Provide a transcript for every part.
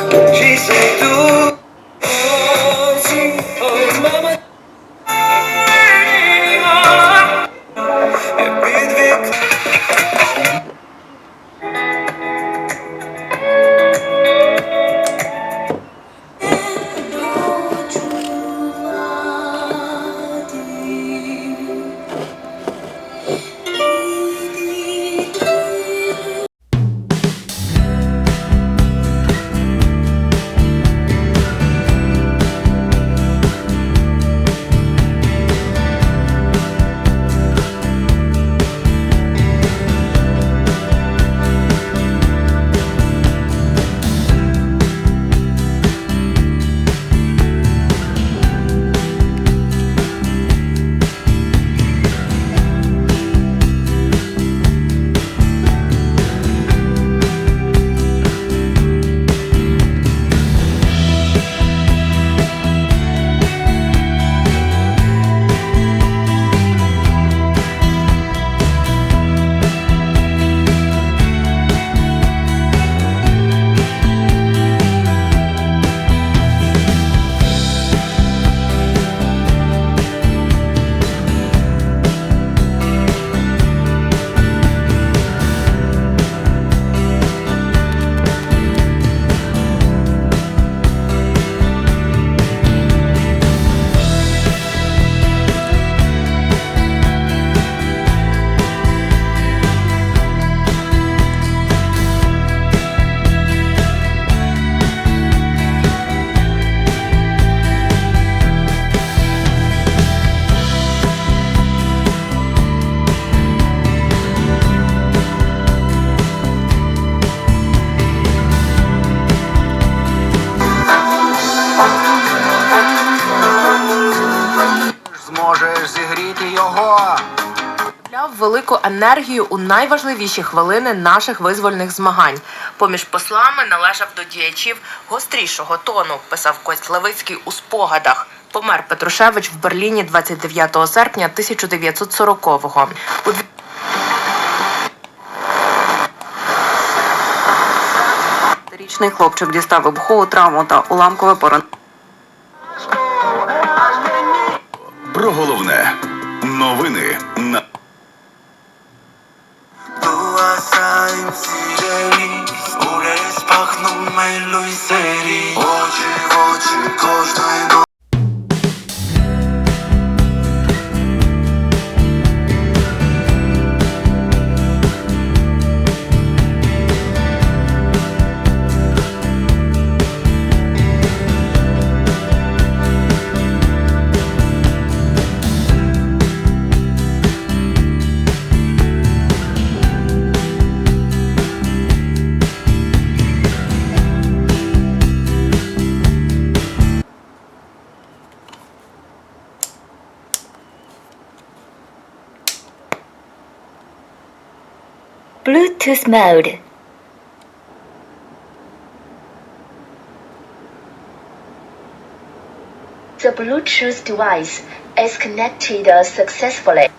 She said, "Do, oh, mama." Зможеш зігріти його. Виявляв велику енергію у найважливіші хвилини наших визвольних змагань. Поміж послами належав до діячів гострішого тону, писав Кость Левицький у спогадах. Помер Петрушевич в Берліні 29 серпня 1940-го. Річний хлопчик дістав вибухову травму та уламкове поранення. Про головне. Новини на Bluetooth mode. The Bluetooth device is connected successfully.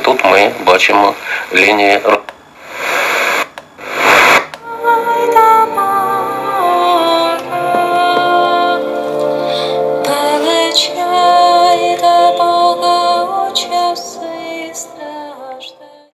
Тут ми бачимо лінії